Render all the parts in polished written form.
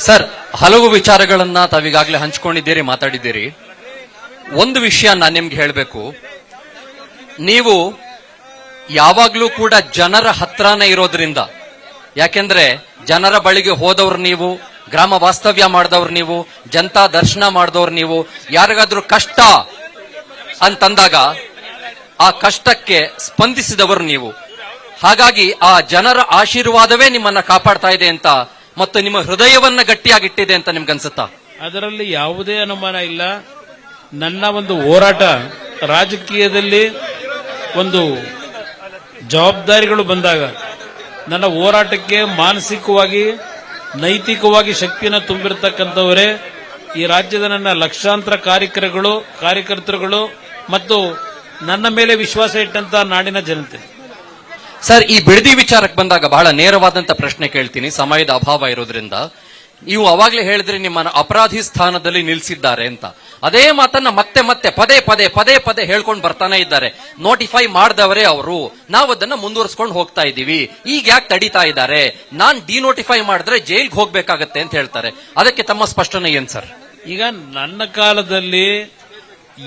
Sir, ಹಲವು ವಿಚಾರಗಳನ್ನ ತಾವೀಗಾಗಲೇ ಹಂಚಿಕೊಂಡಿದ್ದೀರಿ, ಮಾತಾಡಿದ್ದೀರಿ. ಒಂದು ವಿಷಯ ನಾನು ನಿಮ್ಗೆ ಹೇಳಬೇಕು. ನೀವು ಯಾವಾಗ್ಲೂ ಕೂಡ ಜನರ ಹತ್ರನೇ ಇರೋದ್ರಿಂದ, ಯಾಕೆಂದ್ರೆ ಜನರ ಬಳಿಗೆ ಹೋದವ್ರು ನೀವು, ಗ್ರಾಮ ವಾಸ್ತವ್ಯ ಮಾಡಿದವ್ರು ನೀವು, ಜನತಾ ದರ್ಶನ ಮಾಡಿದವ್ರು ನೀವು. ಯಾರಿಗಾದ್ರೂ ಕಷ್ಟ ಅಂತಂದಾಗ ಆ ಕಷ್ಟಕ್ಕೆ ಸ್ಪಂದಿಸಿದವರು ನೀವು. ಹಾಗಾಗಿ ಆ ಜನರ ಆಶೀರ್ವಾದವೇ ನಿಮ್ಮನ್ನ ಕಾಪಾಡ್ತಾ ಇದೆ ಅಂತ, ಮತ್ತು ನಿಮ್ಮ ಹೃದಯವನ್ನ ಗಟ್ಟಿಯಾಗಿಟ್ಟಿದೆ ಅಂತ ನಿಮ್ಗನ್ಸುತ್ತಾ? ಅದರಲ್ಲಿ ಯಾವುದೇ ಅನುಮಾನ ಇಲ್ಲ. ನನ್ನ ಒಂದು ಹೋರಾಟ ರಾಜಕೀಯದಲ್ಲಿ ಒಂದು ಜವಾಬ್ದಾರಿಗಳು ಬಂದಾಗ ನನ್ನ ಹೋರಾಟಕ್ಕೆ ಮಾನಸಿಕವಾಗಿ ನೈತಿಕವಾಗಿ ಶಕ್ತಿಯನ್ನು ತುಂಬಿರತಕ್ಕಂಥವರೇ ಈ ರಾಜ್ಯದ ನನ್ನ ಲಕ್ಷಾಂತರ ಕಾರ್ಯಕರ್ತರುಗಳು ಮತ್ತು ನನ್ನ ಮೇಲೆ ವಿಶ್ವಾಸ ಇಟ್ಟಂತ ನಾಡಿನ ಜನತೆ. ಸರ್, ಈ ಬಿಡದಿ ವಿಚಾರಕ್ಕೆ ಬಂದಾಗ ಬಹಳ ನೇರವಾದಂತ ಪ್ರಶ್ನೆ ಕೇಳ್ತೀನಿ, ಸಮಯದ ಅಭಾವ ಇರೋದ್ರಿಂದ. ನೀವು ಅವಾಗಲೇ ಹೇಳಿದ್ರಿ ನಿಮ್ಮನ್ನ ಅಪರಾಧಿ ಸ್ಥಾನದಲ್ಲಿ ನಿಲ್ಲಿಸಿದ್ದಾರೆ ಅಂತ. ಅದೇ ಮಾತನ್ನ ಮತ್ತೆ ಮತ್ತೆ ಪದೇ ಪದೇ ಹೇಳ್ಕೊಂಡು ಬರ್ತಾನೆ ಇದ್ದಾರೆ. ನೋಟಿಫೈ ಮಾಡಿದವರೇ ಅವರು, ನಾವು ಅದನ್ನ ಮುಂದುವರಿಸಿಕೊಂಡು ಹೋಗ್ತಾ ಇದ್ದೀವಿ, ಈಗ ಯಾಕೆ ತಡೀತಾ ಇದ್ದಾರೆ, ನಾನ್ ಡಿನೋಟಿಫೈ ಮಾಡಿದ್ರೆ ಜೈಲ್ಗೆ ಹೋಗ್ಬೇಕಾಗತ್ತೆ ಅಂತ ಹೇಳ್ತಾರೆ. ಅದಕ್ಕೆ ತಮ್ಮ ಸ್ಪಷ್ಟನೆ ಏನ್ ಸರ್? ಈಗ ನನ್ನ ಕಾಲದಲ್ಲಿ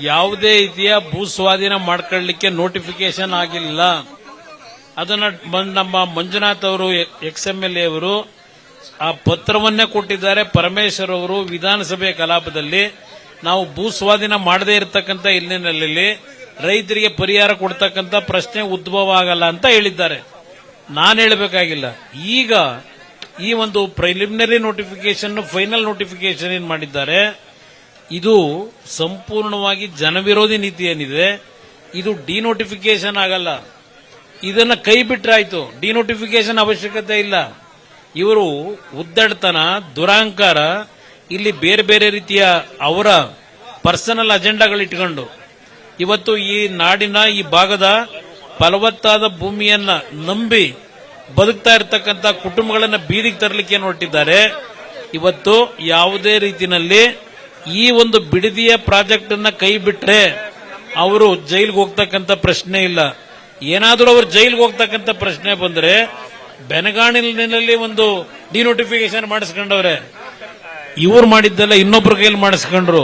ಯಾವುದೇ ರೀತಿಯ ಭೂ ಸ್ವಾಧೀನ ಮಾಡ್ಕೊಳ್ಳಿಕ್ಕೆ ನೋಟಿಫಿಕೇಶನ್ ಆಗಿಲ್ಲ. ಅದನ್ನ ನಮ್ಮ ಮಂಜುನಾಥ್ ಅವರು XMLA ಅವರು ಆ ಪತ್ರವನ್ನೇ ಕೊಟ್ಟಿದ್ದಾರೆ. ಪರಮೇಶ್ವರ್ ಅವರು ವಿಧಾನಸಭೆ ಕಲಾಪದಲ್ಲಿ ನಾವು ಭೂ ಸ್ವಾಧೀನ ಮಾಡದೇ ಇರತಕ್ಕಂಥ ಹಿನ್ನೆಲೆಯಲ್ಲಿ ರೈತರಿಗೆ ಪರಿಹಾರ ಕೊಡ್ತಕ್ಕಂಥ ಪ್ರಶ್ನೆ ಉದ್ಭವ ಆಗಲ್ಲ ಅಂತ ಹೇಳಿದ್ದಾರೆ. ನಾನು ಹೇಳಬೇಕಾಗಿಲ್ಲ. ಈಗ ಈ ಒಂದು ಪ್ರಿಲಿಮಿನರಿ ನೋಟಿಫಿಕೇಶನ್, ಫೈನಲ್ ನೋಟಿಫಿಕೇಶನ್ ಏನ್ ಮಾಡಿದ್ದಾರೆ, ಇದು ಸಂಪೂರ್ಣವಾಗಿ ಜನವಿರೋಧಿ ನೀತಿ ಏನಿದೆ, ಇದು ಡಿನೋಟಿಫಿಕೇಶನ್ ಆಗಲ್ಲ. ಇದನ್ನ ಕೈ ಬಿಟ್ರಾಯ್ತು, ಡಿನೋಟಿಫಿಕೇಶನ್ ಅವಶ್ಯಕತೆ ಇಲ್ಲ. ಇವರು ಉದ್ದಡತನ, ದುರಹಂಕಾರ, ಇಲ್ಲಿ ಬೇರೆ ಬೇರೆ ರೀತಿಯ ಅವರ ಪರ್ಸನಲ್ ಅಜೆಂಡಾಗಳು ಇಟ್ಕೊಂಡು ಇವತ್ತು ಈ ನಾಡಿನ ಈ ಭಾಗದ ಫಲವತ್ತಾದ ಭೂಮಿಯನ್ನ ನಂಬಿ ಬದುಕ್ತಾ ಇರತಕ್ಕಂತ ಕುಟುಂಬಗಳನ್ನ ಬೀದಿಗೆ ತರಲಿಕ್ಕೆ ಹೊರಟಿದ್ದಾರೆ. ಇವತ್ತು ಯಾವುದೇ ರೀತಿಯಲ್ಲಿ ಈ ಒಂದು ಬಿಡದಿಯ ಪ್ರಾಜೆಕ್ಟ್ ಅನ್ನ ಕೈ ಬಿಟ್ರೆ ಅವರು ಜೈಲ್ಗೆ ಹೋಗ್ತಕ್ಕಂಥ ಪ್ರಶ್ನೆ ಇಲ್ಲ. ಏನಾದರೂ ಅವರು ಜೈಲ್ಗೆ ಹೋಗ್ತಕ್ಕಂಥ ಪ್ರಶ್ನೆ ಬಂದ್ರೆ ಬೆನಗಾಣಿನಲ್ಲಿ ಒಂದು ಡಿನೋಟಿಫಿಕೇಶನ್ ಮಾಡಿಸ್ಕೊಂಡವ್ರೆ, ಇವ್ರು ಮಾಡಿದ್ದೆಲ್ಲ ಇನ್ನೊಬ್ರ ಕೈಯಲ್ಲಿ ಮಾಡಿಸ್ಕೊಂಡ್ರು.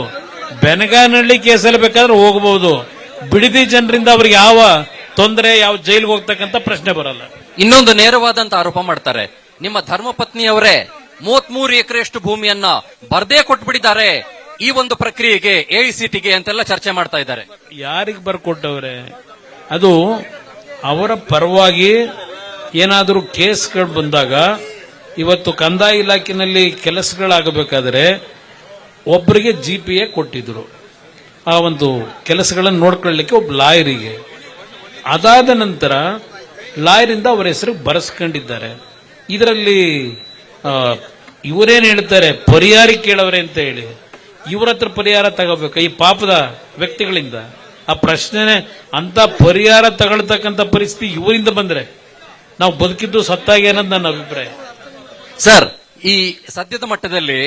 ಬೆನಗಾನಹಳ್ಳಿ ಕೇಸಲ್ಲಿ ಬೇಕಾದ್ರೆ ಹೋಗಬಹುದು, ಬಿಡದಿ ಜನರಿಂದ ಅವ್ರಿಗೆ ಯಾವ ತೊಂದರೆ, ಯಾವ ಜೈಲ್ಗೆ ಹೋಗ್ತಕ್ಕಂಥ ಪ್ರಶ್ನೆ ಬರಲ್ಲ. ಇನ್ನೊಂದು ನೇರವಾದಂತ ಆರೋಪ ಮಾಡ್ತಾರೆ, ನಿಮ್ಮ ಧರ್ಮಪತ್ನಿಯವರೇ 33 ಎಕರೆಯಷ್ಟು ಭೂಮಿಯನ್ನ ಬರ್ದೇ ಕೊಟ್ಬಿಟ್ಟಿದ್ದಾರೆ ಈ ಒಂದು ಪ್ರಕ್ರಿಯೆಗೆ, AICTಗೆ ಅಂತೆಲ್ಲ ಚರ್ಚೆ ಮಾಡ್ತಾ ಇದ್ದಾರೆ. ಯಾರಿಗೆ ಬರ್ಕೊಟ್ಟವ್ರೆ? ಅದು ಅವರ ಪರವಾಗಿ ಏನಾದರೂ ಕೇಸ್ಗಳು ಬಂದಾಗ, ಇವತ್ತು ಕಂದಾಯ ಇಲಾಖೆಯಲ್ಲಿ ಕೆಲಸಗಳಾಗಬೇಕಾದ್ರೆ ಒಬ್ಬರಿಗೆ GPA ಕೊಟ್ಟಿದ್ರು, ಆ ಒಂದು ಕೆಲಸಗಳನ್ನು ನೋಡ್ಕೊಳ್ಳಿಕ್ಕೆ ಒಬ್ಬ ಲಾಯರಿಗೆ. ಅದಾದ ನಂತರ ಲಾಯರಿಂದ ಅವರ ಹೆಸರು ಬರೆಸ್ಕೊಂಡಿದ್ದಾರೆ. ಇದರಲ್ಲಿ ಇವರೇನು ಹೇಳ್ತಾರೆ, ಪರಿಹಾರ ಕೇಳವ್ರೆ ಅಂತ ಹೇಳಿ ಇವ್ರ ಹತ್ರ ಪರಿಹಾರ ತಗೋಬೇಕು ಈ ಪಾಪದ ವ್ಯಕ್ತಿಗಳಿಂದ. ಆ ಪ್ರಶ್ನೆನೆ ಅಂತ ಪರಿಹಾರ ತಗೊಳ್ತಕ್ಕಂಥ ಪರಿಸ್ಥಿತಿ ಇವರಿಂದ ಬಂದ್ರೆ ನಾವು ಬದುಕಿದ್ದು ಸತ್ತಾಗಿ ಅನ್ನೋದು ನನ್ನ ಅಭಿಪ್ರಾಯ. ಸರ್, ಈ ಸದ್ಯದ ಮಟ್ಟದಲ್ಲಿ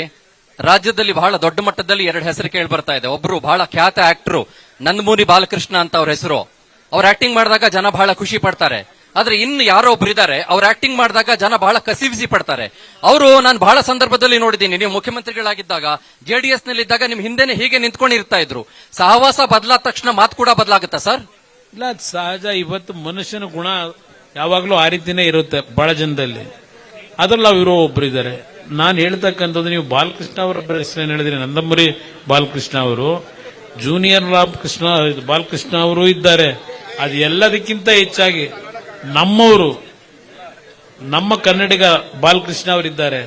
ರಾಜ್ಯದಲ್ಲಿ ಬಹಳ ದೊಡ್ಡ ಮಟ್ಟದಲ್ಲಿ 2 ಹೆಸರು ಕೇಳಿ ಬರ್ತಾ ಇದೆ. ಒಬ್ರು ಬಹಳ ಖ್ಯಾತ ಆಕ್ಟರ್ ನಂದಮೂರಿ ಬಾಲಕೃಷ್ಣ ಅಂತ ಅವ್ರ ಹೆಸರು. ಅವ್ರ ಆಕ್ಟಿಂಗ್ ಮಾಡಿದಾಗ ಜನ ಬಹಳ ಖುಷಿ ಪಡ್ತಾರೆ. ಆದ್ರೆ ಇನ್ನು ಯಾರೋ ಒಬ್ರು ಇದ್ದಾರೆ, ಅವ್ರ ಆಕ್ಟಿಂಗ್ ಮಾಡಿದಾಗ ಜನ ಬಹಳ ಕಸಿವಿಸಿ ಪಡ್ತಾರೆ. ಅವರು ನಾನು ಬಹಳ ಸಂದರ್ಭದಲ್ಲಿ ನೋಡಿದ್ದೀನಿ, ನೀವು ಮುಖ್ಯಮಂತ್ರಿಗಳಾಗಿದ್ದಾಗ JDS ನಲ್ಲಿದ್ದಾಗ ನಿಮ್ ಹಿಂದೆನೆ ಹೀಗೆ ನಿಂತ್ಕೊಂಡಿರ್ತಾ ಇದ್ರು. ಸಹವಾಸ ಬದಲಾದ ತಕ್ಷಣ ಮಾತು ಕೂಡ ಬದಲಾಗುತ್ತಾ ಸರ್? ಇಲ್ಲ, ಸಹಜ. ಇವತ್ತು ಮನುಷ್ಯನ ಗುಣ ಯಾವಾಗ್ಲೂ ಆ ರೀತಿನೇ ಇರುತ್ತೆ ಬಹಳ ಜನದಲ್ಲಿ. ಅದ್ರಲ್ಲಿ ಇವರು ಒಬ್ರು ಇದ್ದಾರೆ. ನಾನು ಹೇಳ್ತಕ್ಕಂಥದ್ದು, ನೀವು ಬಾಲಕೃಷ್ಣ ಅವರ ಹೆಸರು ಹೇಳಿದ್ರಿ, ನಂದಮೂರಿ ಬಾಲಕೃಷ್ಣ ಅವರು, ಜೂನಿಯರ್ ಬಾಲಕೃಷ್ಣ ಅವರು ಇದ್ದಾರೆ. ಅದು ಎಲ್ಲದಕ್ಕಿಂತ ಹೆಚ್ಚಾಗಿ ನಮ್ಮವರು, ನಮ್ಮ ಕನ್ನಡಿಗ ಬಾಲಕೃಷ್ಣ ಅವರಿದ್ದಾರೆ,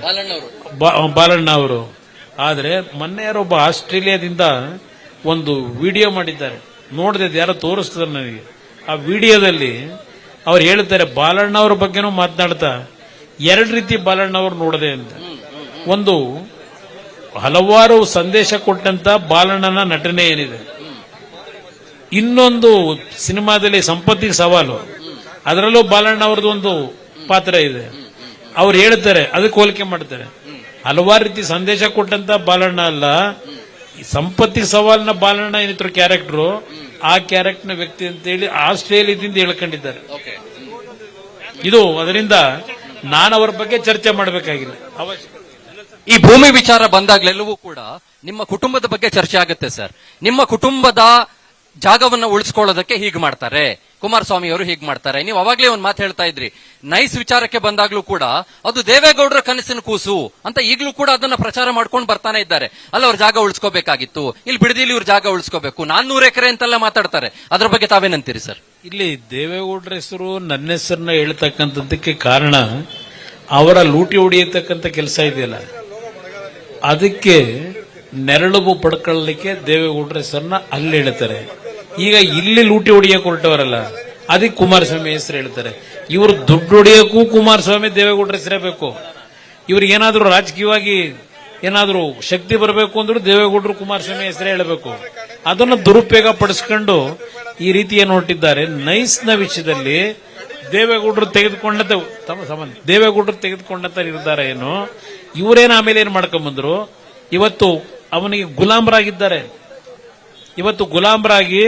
ಬಾಲಣ್ಣ ಅವರು. ಆದ್ರೆ ಮೊನ್ನೆ ಯಾರೊಬ್ಬ ಆಸ್ಟ್ರೇಲಿಯಾದಿಂದ ಒಂದು ವಿಡಿಯೋ ಮಾಡಿದ್ದಾರೆ, ನೋಡಿದೆ, ಯಾರೋ ತೋರಿಸ್ತಾರೆ ನನಗೆ. ಆ ವಿಡಿಯೋದಲ್ಲಿ ಅವ್ರು ಹೇಳ್ತಾರೆ, ಬಾಲಣ್ಣ ಅವ್ರ ಬಗ್ಗೆನೂ ಮಾತನಾಡ್ತಾ 2 ರೀತಿ ಬಾಲಣ್ಣ ಅವರು ನೋಡಿದೆ ಅಂತ. ಒಂದು ಹಲವಾರು ಸಂದೇಶ ಕೊಟ್ಟಂತ ಬಾಲಣ್ಣನ ನಟನೆ ಏನಿದೆ, ಇನ್ನೊಂದು ಸಿನಿಮಾದಲ್ಲಿ ಸಂಪತ್ತಿಗೆ ಸವಾಲು, ಅದರಲ್ಲೂ ಬಾಲಣ್ಣ ಅವ್ರದ್ದು ಒಂದು ಪಾತ್ರ ಇದೆ. ಅವ್ರು ಹೇಳ್ತಾರೆ, ಅದಕ್ಕೆ ಹೋಲಿಕೆ ಮಾಡ್ತಾರೆ. ಹಲವಾರು ರೀತಿ ಸಂದೇಶ ಕೊಟ್ಟಂತ ಬಾಲಣ್ಣ ಅಲ್ಲ, ಸಂಪತ್ತಿಗೆ ಸವಾಲಿನ ಬಾಲಣ್ಣ ಏನಿದ್ರು ಕ್ಯಾರೆಕ್ಟರ್, ಆ ಕ್ಯಾರೆಕ್ಟರ್ನ ವ್ಯಕ್ತಿ ಅಂತ ಹೇಳಿ ಆಸ್ಟ್ರೇಲಿಯಾದಿಂದ ಹೇಳ್ಕೊಂಡಿದ್ದಾರೆ. ಇದು ಅದರಿಂದ ನಾನು ಅವರ ಬಗ್ಗೆ ಚರ್ಚೆ ಮಾಡಬೇಕಾಗಿಲ್ಲ. ಅವಶ್ಯಕತೆ ಈ ಭೂಮಿ ವಿಚಾರ ಬಂದಾಗ್ಲೆಲ್ಲವೂ ಕೂಡ ನಿಮ್ಮ ಕುಟುಂಬದ ಬಗ್ಗೆ ಚರ್ಚೆ ಆಗುತ್ತೆ ಸರ್. ನಿಮ್ಮ ಕುಟುಂಬದ ಜಾಗವನ್ನ ಉಳಿಸ್ಕೊಳ್ಳೋದಕ್ಕೆ ಹೀಗ್ ಮಾಡ್ತಾರೆ, ಕುಮಾರಸ್ವಾಮಿ ಅವರು ಹೀಗ್ ಮಾಡ್ತಾರೆ. ನೀವು ಅವಾಗ್ಲೇ ಒಂದ್ ಮಾತು ಹೇಳ್ತಾ ಇದ್ರಿ, ನೈಸ್ ವಿಚಾರಕ್ಕೆ ಬಂದಾಗ್ಲೂ ಕೂಡ ಅದು ದೇವೇಗೌಡರ ಕನಸಿನ ಕೂಸು ಅಂತ ಈಗಲೂ ಕೂಡ ಅದನ್ನ ಪ್ರಚಾರ ಮಾಡ್ಕೊಂಡು ಬರ್ತಾನೆ ಇದ್ದಾರೆ. ಅಲ್ಲ, ಅವ್ರ ಜಾಗ ಉಳಿಸ್ಕೋಬೇಕಾಗಿತ್ತು, ಇಲ್ಲಿ ಬಿಡದಿಲಿ ಇವ್ರ ಜಾಗ ಉಳಿಸ್ಕೋಬೇಕು, 400 ಎಕರೆ ಅಂತೆಲ್ಲ ಮಾತಾಡ್ತಾರೆ. ಅದ್ರ ಬಗ್ಗೆ ತಾವೇನಂತೀರಿ ಸರ್? ಇಲ್ಲಿ ದೇವೇಗೌಡರ ಹೆಸರು ನನ್ನ ಹೆಸರನ್ನ ಹೇಳ್ತಕ್ಕಂಥದ್ದಕ್ಕೆ ಕಾರಣ ಅವರ ಲೂಟಿ ಹೊಡೆಯತಕ್ಕಂಥ ಕೆಲಸ ಇದೆಯಲ್ಲ, ಅದಕ್ಕೆ ನೆರಳುಬು ಪಡ್ಕೊಳ್ಳಲಿಕ್ಕೆ ದೇವೇಗೌಡರ ಹೆಸರನ್ನ ಅಲ್ಲಿ ಹೇಳ್ತಾರೆ. ಈಗ ಇಲ್ಲಿ ಲೂಟಿ ಹೊಡಿಯಕ್ಕೆ ಹೊರಟವರಲ್ಲ, ಅದಕ್ಕೆ ಕುಮಾರಸ್ವಾಮಿ ಹೆಸರು ಹೇಳ್ತಾರೆ. ಇವರು ದುಡ್ಡು ಹೊಡಿಯಕ್ಕೂ ಕುಮಾರಸ್ವಾಮಿ ದೇವೇಗೌಡರ ಹೆಸರೇ ಬೇಕು. ಇವ್ರಿಗೇನಾದ್ರೂ ರಾಜಕೀಯವಾಗಿ ಏನಾದ್ರೂ ಶಕ್ತಿ ಬರಬೇಕು ಅಂದ್ರೂ ದೇವೇಗೌಡರು ಕುಮಾರಸ್ವಾಮಿ ಹೆಸರೇ ಹೇಳಬೇಕು. ಅದನ್ನು ದುರುಪಯೋಗ ಪಡಿಸ್ಕೊಂಡು ಈ ರೀತಿ ಏನು ಹೊರಟಿದ್ದಾರೆ. ನೈಸ್ನ ವಿಷಯದಲ್ಲಿ ದೇವೇಗೌಡರು ತೆಗೆದುಕೊಂಡಂತ ನಿರ್ಧಾರ ಏನು, ಇವರೇನು ಆಮೇಲೆ ಏನು ಮಾಡ್ಕೊಂಡ್ಬಂದ್ರು, ಇವತ್ತು ಅವನಿಗೆ ಗುಲಾಮರಾಗಿದ್ದಾರೆ. ಇವತ್ತು ಗುಲಾಮರಾಗಿ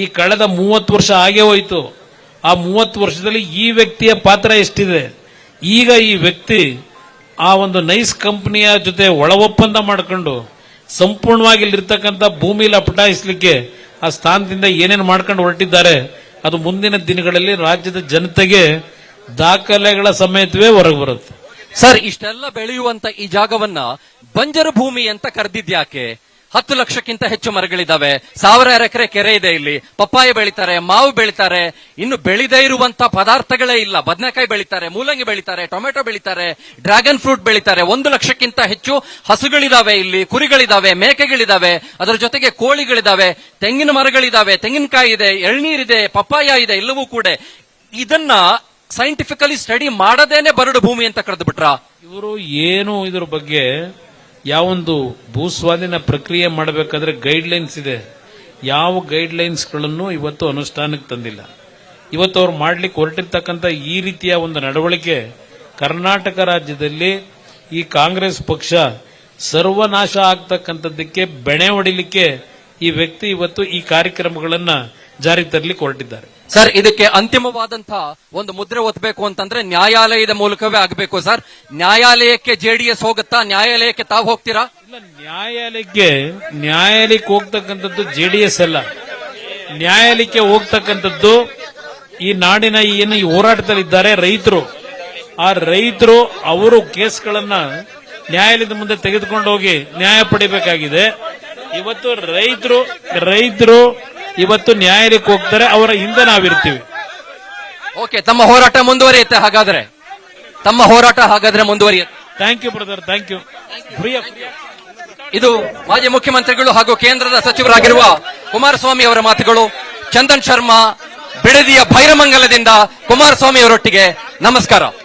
ಈ ಕಳೆದ 30 ವರ್ಷ ಆಗೇ ಹೋಯ್ತು. ಆ 30 ವರ್ಷದಲ್ಲಿ ಈ ವ್ಯಕ್ತಿಯ ಪಾತ್ರ ಎಷ್ಟಿದೆ. ಈಗ ಈ ವ್ಯಕ್ತಿ ಆ ಒಂದು ನೈಸ್ ಕಂಪನಿಯ ಜೊತೆ ಒಳ ಒಪ್ಪಂದ ಮಾಡಿಕೊಂಡು ಸಂಪೂರ್ಣವಾಗಿ ಇಲ್ಲಿರ್ತಕ್ಕಂಥ ಭೂಮಿ ಲಪಟಾಯಿಸಲಿಕ್ಕೆ ಆ ಸ್ಥಾನದಿಂದ ಏನೇನು ಮಾಡ್ಕೊಂಡು ಹೊರಟಿದ್ದಾರೆ, ಅದು ಮುಂದಿನ ದಿನಗಳಲ್ಲಿ ರಾಜ್ಯದ ಜನತೆಗೆ ದಾಖಲೆಗಳ ಸಮೇತವೇ ಹೊರಗೆ ಬರುತ್ತೆ. ಸರ್, ಇಷ್ಟೆಲ್ಲ ಬೆಳೆಯುವಂತ ಈ ಜಾಗವನ್ನ ಬಂಜರು ಭೂಮಿ ಅಂತ ಕರೆದಿದ್ಯಾಕೆ? 10 ಲಕ್ಷಕ್ಕಿಂತ ಹೆಚ್ಚು ಮರಗಳಿದಾವೆ, 1000 ಎಕರೆ ಕೆರೆ ಇದೆ, ಇಲ್ಲಿ ಪಪ್ಪಾಯ ಬೆಳಿತಾರೆ, ಮಾವು ಬೆಳಿತಾರೆ, ಇನ್ನು ಬೆಳೆದೇ ಇರುವಂತ ಪದಾರ್ಥಗಳೇ ಇಲ್ಲ. ಬದನೆಕಾಯಿ ಬೆಳಿತಾರೆ, ಮೂಲಂಗಿ ಬೆಳಿತಾರೆ, ಟೊಮೆಟೊ ಬೆಳಿತಾರೆ, ಡ್ರ್ಯಾಗನ್ ಫ್ರೂಟ್ ಬೆಳಿತಾರೆ. 1 ಲಕ್ಷಕ್ಕಿಂತ ಹೆಚ್ಚು ಹಸುಗಳಿದಾವೆ, ಇಲ್ಲಿ ಕುರಿಗಳಿದಾವೆ, ಮೇಕೆಗಳಿದಾವೆ, ಅದರ ಜೊತೆಗೆ ಕೋಳಿಗಳಿದಾವೆ, ತೆಂಗಿನ ಮರಗಳಿದಾವೆ, ತೆಂಗಿನಕಾಯಿ ಇದೆ, ಎಳ್ನೀರಿದೆ, ಪಪ್ಪಾಯ ಇದೆ. ಎಲ್ಲವೂ ಕೂಡ ಇದನ್ನ ಸೈಂಟಿಫಿಕಲಿ ಸ್ಟಡಿ ಮಾಡದೇನೆ ಬರಡು ಭೂಮಿ ಅಂತ ಕರೆದು ಬಿಟ್ರ. ಇವರು ಏನು ಇದ್ರ ಬಗ್ಗೆ ಯಾವೊಂದು ಭೂಸ್ವಾಧೀನ ಪ್ರಕ್ರಿಯೆ ಮಾಡಬೇಕಾದ್ರೆ ಗೈಡ್ಲೈನ್ಸ್ ಇದೆ, ಯಾವ ಗೈಡ್ಲೈನ್ಸ್ಗಳನ್ನು ಇವತ್ತು ಅನುಷ್ಠಾನಕ್ಕೆ ತಂದಿಲ್ಲ. ಇವತ್ತು ಅವ್ರು ಮಾಡ್ಲಿಕ್ಕೆ ಹೊರಟಿರ್ತಕ್ಕಂಥ ಈ ರೀತಿಯ ಒಂದು ನಡವಳಿಕೆ ಕರ್ನಾಟಕ ರಾಜ್ಯದಲ್ಲಿ ಈ ಕಾಂಗ್ರೆಸ್ ಪಕ್ಷ ಸರ್ವನಾಶ ಆಗ್ತಕ್ಕಂಥದ್ದಕ್ಕೆ ಬೆಣೆ ಹೊಡಿಲಿಕ್ಕೆ ಈ ವ್ಯಕ್ತಿ ಇವತ್ತು ಈ ಕಾರ್ಯಕ್ರಮಗಳನ್ನ ಜಾರಿ ತರಲಿಕ್ಕೆ ಹೊರಟಿದ್ದಾರೆ. ಸರ್, ಇದಕ್ಕೆ ಅಂತಿಮವಾದಂತಹ ಒಂದು ಮುದ್ರೆ ಒತ್ತಬೇಕು ಅಂತಂದ್ರೆ ನ್ಯಾಯಾಲಯದ ಮೂಲಕವೇ ಆಗಬೇಕು ಸರ್. ನ್ಯಾಯಾಲಯಕ್ಕೆ ಜೆಡಿಎಸ್ ಹೋಗುತ್ತಾ? ನ್ಯಾಯಾಲಯಕ್ಕೆ ತಾವು ಹೋಗ್ತೀರಾ? ಇಲ್ಲ, ನ್ಯಾಯಾಲಯಕ್ಕೆ ಹೋಗ್ತಕ್ಕಂಥದ್ದು ಜೆಡಿಎಸ್ ಅಲ್ಲ. ನ್ಯಾಯಾಲಯಕ್ಕೆ ಹೋಗ್ತಕ್ಕಂಥದ್ದು ಈ ನಾಡಿನ ಏನು ಈ ಹೋರಾಟದಲ್ಲಿದ್ದಾರೆ ರೈತರು. ಆ ರೈತರು ಅವರು ಕೇಸ್ಗಳನ್ನ ನ್ಯಾಯಾಲಯದ ಮುಂದೆ ತೆಗೆದುಕೊಂಡು ಹೋಗಿ ನ್ಯಾಯ ಪಡಿಬೇಕಾಗಿದೆ. ಇವತ್ತು ರೈತರು ಇವತ್ತು ನ್ಯಾಯಾಲಯಕ್ಕೆ ಹೋಗ್ತಾರೆ, ಅವರ ಹಿಂದೆ ನಾವಿರ್ತೀವಿ. ಓಕೆ, ತಮ್ಮ ಹೋರಾಟ ಮುಂದುವರಿಯುತ್ತೆ ಹಾಗಾದ್ರೆ. ಮುಂದುವರಿಯುತ್ತೆ. Thank you brother, thank you. ಇದು ಮಾಜಿ ಮುಖ್ಯಮಂತ್ರಿಗಳು ಹಾಗೂ ಕೇಂದ್ರದ ಸಚಿವರಾಗಿರುವ ಕುಮಾರಸ್ವಾಮಿ ಅವರ ಮಾತುಗಳು. ಚಂದನ್ ಶರ್ಮಾ, ಬಿಡದಿಯ ಭೈರಮಂಗಲದಿಂದ ಕುಮಾರಸ್ವಾಮಿ ಅವರೊಟ್ಟಿಗೆ ನಮಸ್ಕಾರ.